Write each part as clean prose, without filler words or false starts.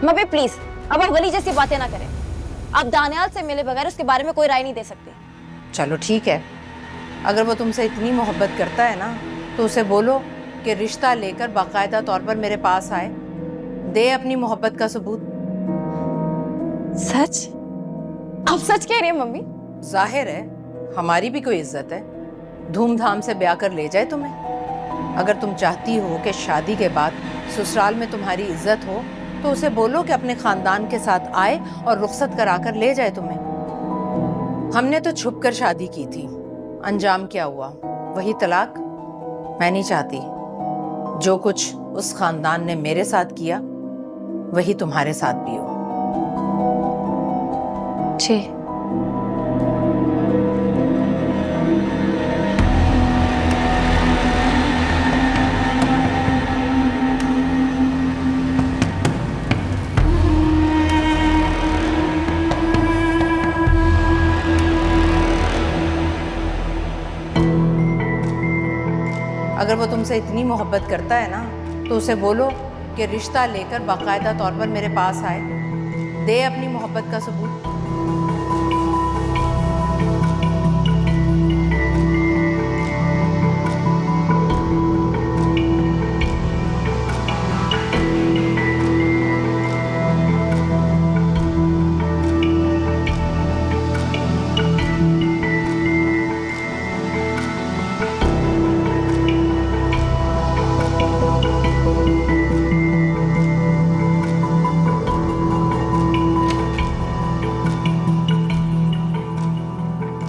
Mummy please अब आप वली जैसी बातें ना करें। आप दानियाल से मिले बगैर उसके बारे में कोई राय नहीं दे सकते। चलो ठीक है, अगर वो तुमसे इतनी मोहब्बत करता है ना तो उसे बोलो कि रिश्ता लेकर बाकायदा तौर पर मेरे पास आए, दे अपनी मोहब्बत का सबूत। सच? आप सच कह रही हैं मम्मी? जाहिर है हमारी भी कोई इज्जत है, धूमधाम से ब्याह कर ले जाए तुम्हें। अगर तुम चाहती हो कि शादी के बाद ससुराल में तुम्हारी इज्जत हो तो उसे बोलो कि अपने खानदान के साथ आए और रुखसत कराकर ले जाए तुम्हें। हमने तो छुप कर शादी की थी, अंजाम क्या हुआ? वही तलाक। मैं नहीं चाहती जो कुछ उस खानदान ने मेरे साथ किया वही तुम्हारे साथ भी हो। जी। अगर वो तुमसे इतनी मोहब्बत करता है ना तो उसे बोलो कि रिश्ता लेकर बाकायदा तौर पर मेरे पास आए, दे अपनी मोहब्बत का सबूत।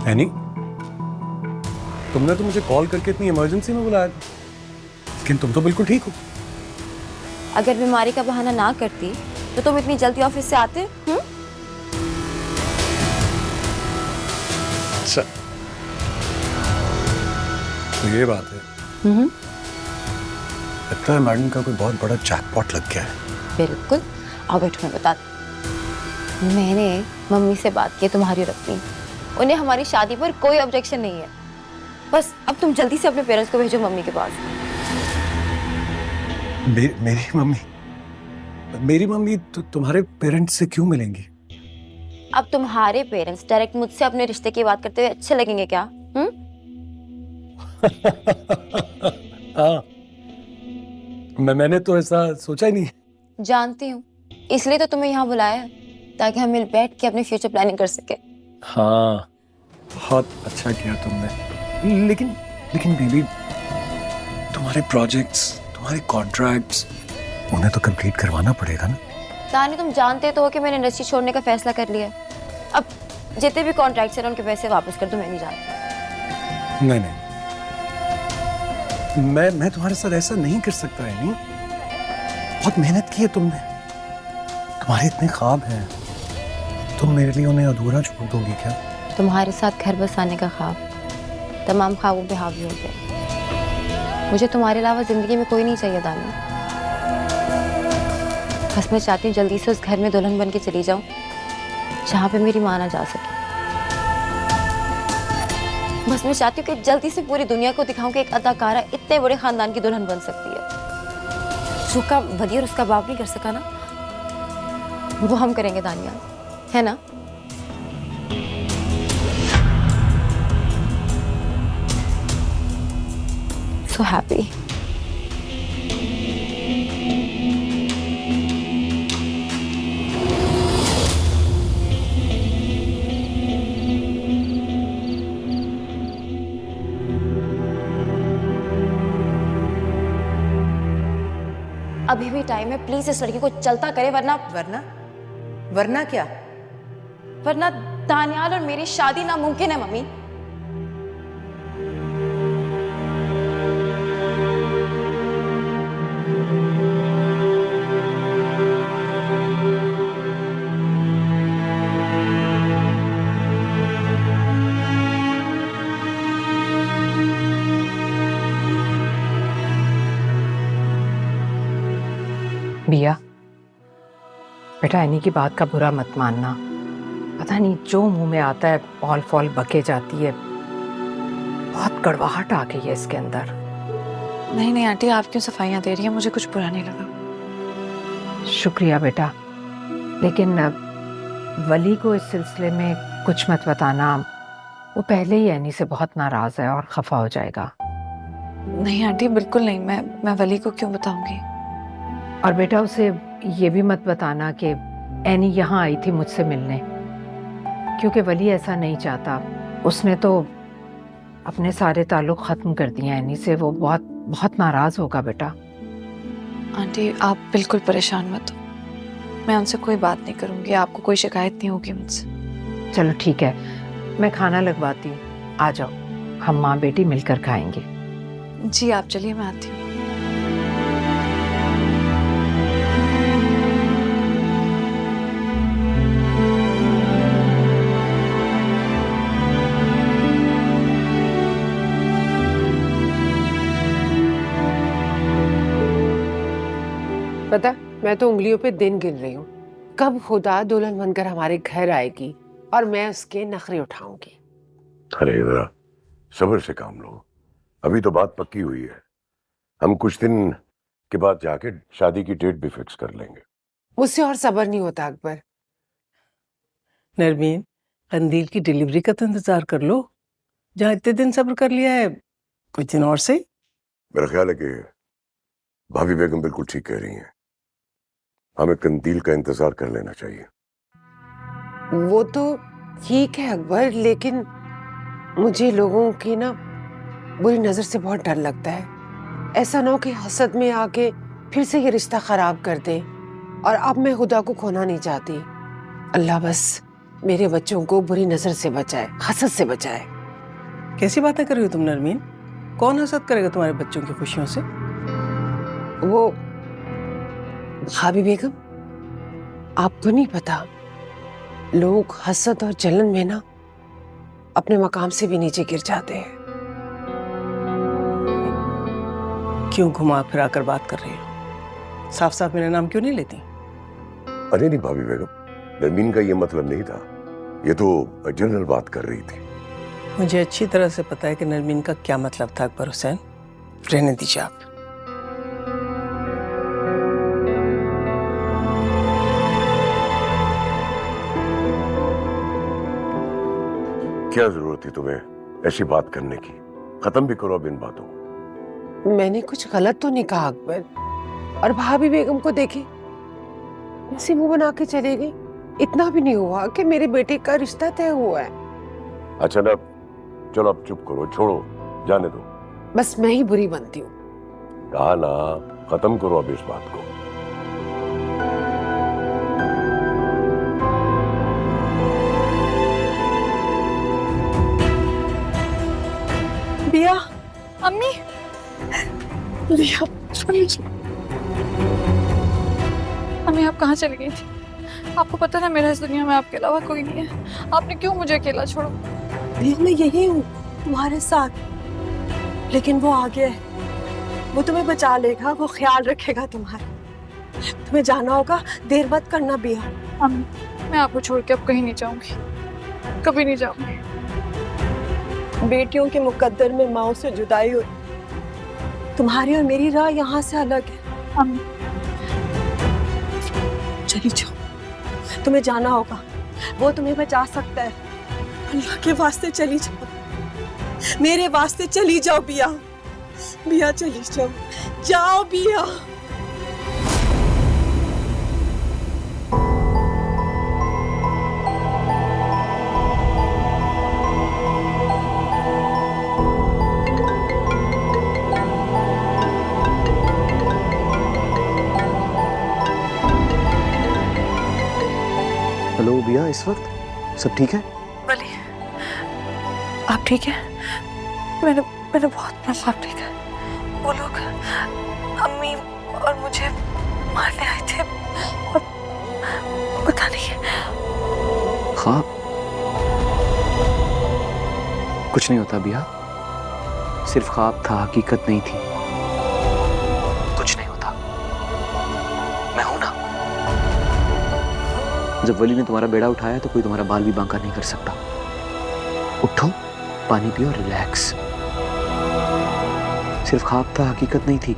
एनी, तुमने तो मुझे कॉल करके इतनी इमरजेंसी में बुलाया था, लेकिन तुम तो बिल्कुल ठीक हो। अगर बीमारी का बहाना ना करती तो तुम इतनी जल्दी ऑफिस से आते? अच्छा, तो ये बात है। लगता है मैडम का कोई बहुत बड़ा जैकपॉट लग गया है। बिल्कुल। आओ बैठो, मैं बता। मैंने मम्मी से बात की तुम्हारी और अपनी, उन्हें हमारी शादी पर कोई ऑब्जेक्शन नहीं है। बस अब तुम जल्दी से अपने पेरेंट्स को भेजो मम्मी के पास। मेरी मम्मी तो तुम्हारे पेरेंट्स से क्यों मिलेंगी? अब तुम्हारे पेरेंट्स डायरेक्ट मुझसे अपने रिश्ते की बात करते हुए अच्छे लगेंगे क्या? हाँ, मैंने तो ऐसा सोचा ही नहीं। जानती हूँ, इसलिए तो तुम्हें यहाँ बुलाया है, ताकि हम मिल बैठ के अपने फ्यूचर प्लानिंग कर सके। हाँ, बहुत अच्छा किया तुमने। लेकिन बेबी, तुम्हारे प्रोजेक्ट्स, तुम्हारे कॉन्ट्रैक्ट्स, उन्हें तो कंप्लीट करवाना पड़ेगा ना। तानी, तुम जानते तो हो कि मैंने इंडस्ट्री छोड़ने का फैसला कर लिया है। अब जितने भी कॉन्ट्रैक्ट्स हैं उनके पैसे वापस कर दो, मैं नहीं जानती। नहीं, मैं तुम्हारे साथ ऐसा नहीं कर सकता है। नहीं, बहुत मेहनत की है तुमने, तुम्हारे इतने ख्वाब हैं, तुम मेरे लिए उन्हें अधूरा छोड़ दोगी क्या? तुम्हारे साथ घर बसाने का ख्वाब तमाम ख्वाबों पे हावी हो गया। मुझे तुम्हारे अलावा जिंदगी में कोई नहीं चाहिए दानी। बस मैं चाहती हूँ जल्दी से उस घर में दुल्हन बन के चली जाऊं जहाँ पे मेरी माँ ना जा सके। बस मैं चाहती हूँ कि जल्दी से पूरी दुनिया को दिखाऊं कि एक अदाकारा इतने बड़े खानदान की दुल्हन बन सकती है। जो काम वली और उसका बाप नहीं कर सका ना, वो हम करेंगे दानियाल, है ना? So happy. अभी भी टाइम है, प्लीज इस लड़की को चलता करे, वरना वरना क्या? वरना दानियाल और मेरी शादी नामुमकिन है मम्मी। बिया, बेटा एनी की बात का बुरा मत मानना। पता नहीं जो मुंह में आता है पॉल फॉल बके जाती है। बहुत कड़वाहट आ गई है इसके अंदर। नहीं आंटी, आप क्यों सफाइयाँ दे रही हैं? मुझे कुछ बुरा नहीं लगा। शुक्रिया बेटा, लेकिन वली को इस सिलसिले में कुछ मत बताना, वो पहले ही एनी से बहुत नाराज है और खफा हो जाएगा। नहीं आंटी, बिल्कुल नहीं। मैं वली को क्यों बताऊंगी? और बेटा उसे ये भी मत बताना कि एनी यहाँ आई थी मुझसे मिलने, क्योंकि वली ऐसा नहीं चाहता। उसने तो अपने सारे ताल्लुक ख़त्म कर दिए एनी से। वो बहुत बहुत नाराज़ होगा बेटा। आंटी आप बिल्कुल परेशान मत हो, मैं उनसे कोई बात नहीं करूंगी। आपको कोई शिकायत नहीं होगी मुझसे। चलो ठीक है, मैं खाना लगवाती हूँ, आ जाओ, हम माँ बेटी मिलकर खाएंगे। जी आप चलिए, मैं आती हूँ। पता, मैं तो उंगलियों पे दिन गिन रही हूँ कब खुदा दुल्हन बनकर हमारे घर आएगी और मैं उसके नखरे उठाऊंगी। अरे जरा सब्र से काम लो, अभी तो बात पक्की हुई है। हम कुछ दिन के बाद जाके शादी की डेट भी फिक्स कर लेंगे। मुझसे और सब्र नहीं होता अकबर। नरमीन, कंदील की डिलीवरी का तो इंतजार कर लो। जहाँ इतने दिन सब्र कर लिया है, कुछ दिन और से। मेरा ख्याल है कि भाभी बेगम बिल्कुल ठीक कह रही हैं, हमें कंदील का इंतजार कर लेना चाहिए। वो तो ठीक है अकबर, लेकिन मुझे लोगों की ना बुरी नजर से बहुत डर लगता है। ऐसा ना हो कि हसद में आके फिर से ये रिश्ता खराब कर दे, और अब मैं खुदा को खोना नहीं चाहती। अल्लाह बस मेरे बच्चों को बुरी नजर से बचाए, हसद से बचाए। कैसी बातें कर रही हो तुम नरमीन? कौन हसद करेगा तुम्हारे बच्चों की खुशियों से? वो भाभी बेगम, आपको नहीं पता, लोग हसद और जलन में ना अपने मकाम से भी नीचे गिर जाते हैं। क्यों घुमा फिरा कर बात कर रही हो? साफ साफ मेरा नाम क्यों नहीं लेती? अरे नहीं भाभी बेगम, नरमीन का ये मतलब नहीं था, ये तो जनरल बात कर रही थी। मुझे अच्छी तरह से पता है कि नरमीन का क्या मतलब था अकबर हुसैन। रहने दीजिए आप। क्या जरूरत थी तुम्हें ऐसी बात करने की? खत्म भी करो अब इन बातों को। मैंने कुछ गलत तो नहीं कहा अकबर, और भाभी बेगम को देखे ऐसे मुंह बना के चले गई। इतना भी नहीं हुआ कि मेरे बेटे का रिश्ता तय हुआ है। अच्छा ना, चलो अब चुप करो, छोड़ो, जाने दो। बस मैं ही बुरी बनती हूँ। कहा ना, खत्म करो अब इस बात को। बिया, अम्मी, बिया, अम्मी आप कहाँ चली गई थी? आपको पता ना मेरा इस दुनिया में आपके अलावा कोई नहीं है। आपने क्यों मुझे अकेला छोड़ा? मैं यही हूँ तुम्हारे साथ, लेकिन वो आ गया है। वो तुम्हें बचा लेगा, वो ख्याल रखेगा तुम्हारा। तुम्हें जाना होगा, देर मत करना बिया। अम्मी, मैं आपको छोड़ के अब कहीं नहीं जाऊंगी, कभी नहीं जाऊंगी। बेटियों के मुकद्दर में माओ से जुदाई हुई, तुम्हारी और मेरी राह यहाँ से अलग है। अम्मी, चली जाओ, तुम्हें जाना होगा, वो तुम्हें बचा सकता है। अल्लाह के वास्ते चली जाओ, मेरे वास्ते चली जाओ बिया। बिया चली जाओ, जाओ बिया। हेलो बिया, इस वक्त सब ठीक है? वली, आप ठीक है? मैंने बहुत पढ़ा, आप ठीक है? वो लोग अम्मी और मुझे मारने आए थे, और पता नहीं। ख्वाब? कुछ नहीं होता बिया, सिर्फ ख्वाब था, हकीकत नहीं थी। कुछ नहीं होता, मैं हूं ना। जब वली ने तुम्हारा बेड़ा उठाया तो कोई तुम्हारा बाल भी बांका नहीं कर सकता। उठो, पानी पियो, रिलैक्स। सिर्फ ख्वाब था, हकीकत नहीं थी।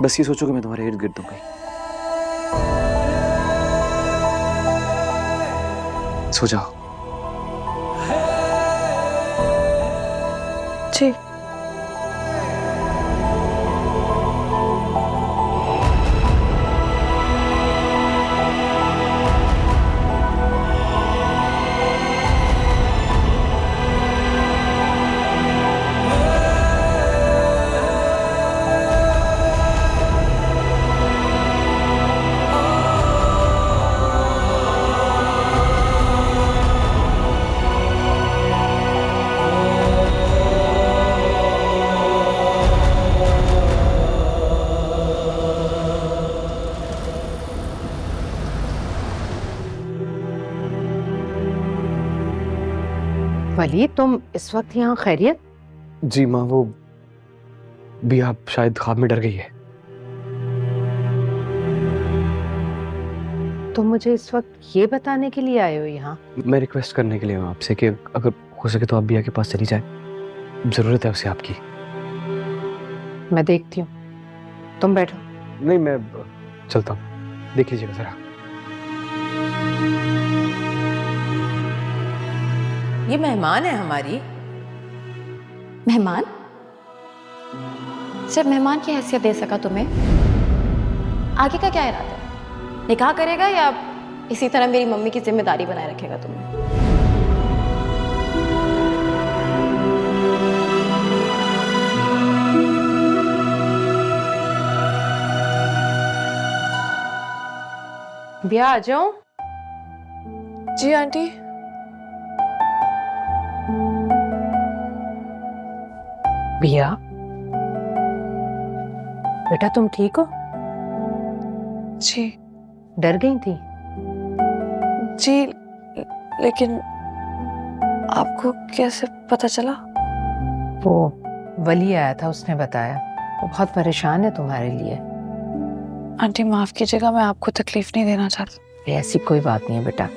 बस ये सोचो कि मैं तुम्हारे इर्द गिर्द हूँ कहीं। सो जाओ। जी। वली, तुम इस वक्त यहाँ खैरियत? जी माँ, वो बिया शायद ख्वाब में डर गई है। तुम मुझे इस वक्त ये बताने के लिए आए हो यहाँ? मैं रिक्वेस्ट करने के लिए हूँ आपसे कि अगर हो सके तो आप बिया के पास चली जाए, जरूरत है उसे आपकी। मैं देखती हूँ, तुम बैठो। नहीं, मैं चलता हूँ, देख लीजिएगा जरा। ये मेहमान है हमारी। मेहमान? सिर्फ मेहमान की हैसियत दे सका तुम्हें? आगे का क्या इरादा है? निकाह करेगा या इसी तरह मेरी मम्मी की जिम्मेदारी बनाए रखेगा तुम्हें? बिया, आ जाओ। जी आंटी। बिया, बेटा तुम ठीक हो? जी। डर गई थी? जी, लेकिन आपको कैसे पता चला? वो वली आया था, उसने बताया। वो बहुत परेशान है तुम्हारे लिए। आंटी माफ कीजिएगा, मैं आपको तकलीफ नहीं देना चाहती। ऐसी कोई बात नहीं है बेटा।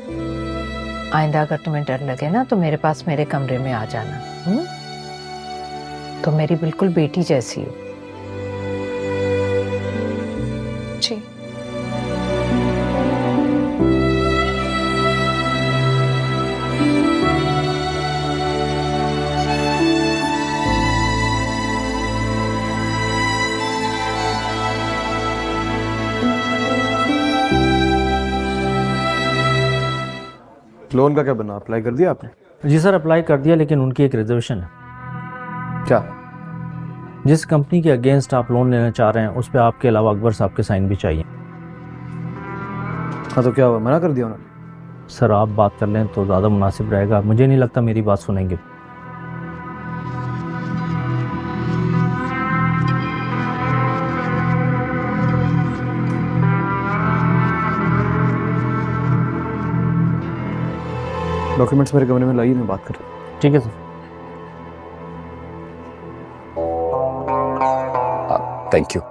आइंदा अगर तुम्हें डर लगे ना तो मेरे पास मेरे कमरे में आ जाना। तो मेरी बिल्कुल बेटी जैसी हो। जी। लोन का क्या बना, अप्लाई कर दिया आपने? जी सर, अप्लाई कर दिया, लेकिन उनकी एक रिजर्वेशन है। क्या? जिस कंपनी के अगेंस्ट आप लोन लेना चाह रहे हैं उस पर आपके अलावा अकबर साहब के साइन भी चाहिए। हाँ तो क्या हुआ, मना कर दिया उन्होंने? सर आप बात कर लें तो ज़्यादा मुनासिब रहेगा, मुझे नहीं लगता मेरी बात सुनेंगे। डॉक्यूमेंट्स मेरे कमरे में लाइए, मैं बात कर। ठीक है सर। Thank you.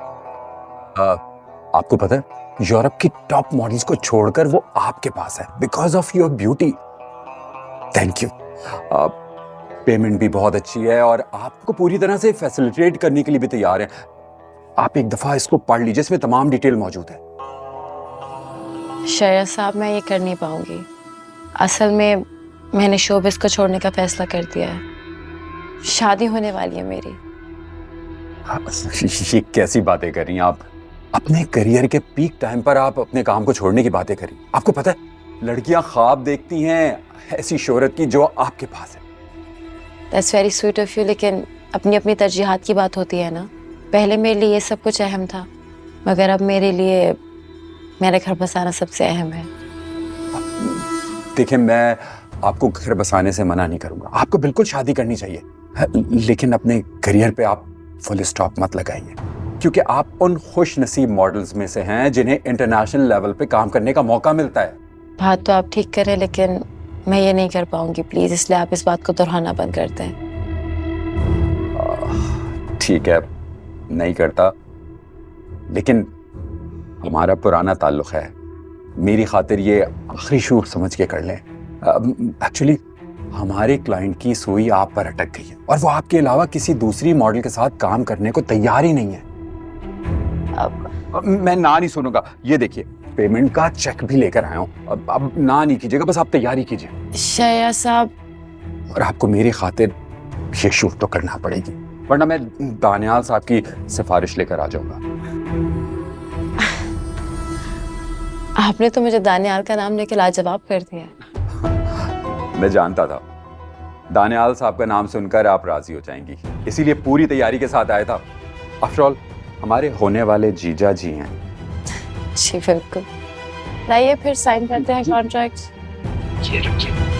आपको पता है यूरोप की टॉप मॉडल्स को छोड़कर वो आपके पास है because of your beauty. Thank you. Payment भी बहुत अच्छी है और आपको पूरी तरह से फैसिलिटेट करने के लिए भी तैयार है। आप एक दफा इसको पढ़ लीजिए, इसमें तमाम डिटेल मौजूद है। शया साहब, मैं ये कर नहीं पाऊंगी। असल में मैंने शोबिस को छोड़ने का फैसला कर दिया है। शादी होने वाली है मेरी। ये कैसी बातें कर रही हैं आप? अपने करियर के पीक टाइम पर आप अपने काम को छोड़ने की बातें करी। आपको पता है लड़कियां ख्वाब देखती हैं ऐसी शोहरत की जो आपके पास है। That's very sweet of you, लेकिन अपनी अपनी तरजीहात की बात होती है ना। पहले मेरे लिए ये सब कुछ अहम था, मगर अब मेरे लिए मेरा घर बसाना सबसे अहम है। देखिए, मैं आपको घर बसाने से मना नहीं करूंगा, आपको बिल्कुल शादी करनी चाहिए, लेकिन अपने करियर पे आप फुल स्टॉप मत लगाइए, क्योंकि आप उन खुश नसीब मॉडल्स में से हैं जिन्हें इंटरनेशनल लेवल पे काम करने का मौका मिलता है। बात तो आप ठीक करें, लेकिन मैं ये नहीं कर पाऊंगी प्लीज, इसलिए आप इस बात को दोहराना बंद करते हैं। ठीक है, नहीं करता, लेकिन हमारा पुराना ताल्लुक है, मेरी खातिर ये आखिरी शूर समझ के कर लें। एक्चुअली हमारे क्लाइंट की सुई आप पर अटक गई है और वो आपके अलावा किसी दूसरी मॉडल के साथ काम करने को तैयार ही नहीं है। मैं ना नहीं सुनूंगा। ये देखिए, पेमेंट का चेक भी लेकर आया हूँ। अब ना नहीं कीजिएगा, बस आप तैयारी कीजिए। शया साहब, और आपको मेरी खातिर ये शूट तो करना पड़ेगी, वरना मैं दानियाल साहब की सिफारिश लेकर आ जाऊंगा। आपने तो मुझे दानियाल का नाम लेके लाजवाब कर दिया। मैं जानता था दानियाल साहब का नाम सुनकर आप राजी हो जाएंगी, इसीलिए पूरी तैयारी के साथ आया था। आफ्टर ऑल हमारे होने वाले जीजा जी हैं। जी बिल्कुल। लाइए फिर साइन करते हैं कॉन्ट्रैक्ट। ये रखिए।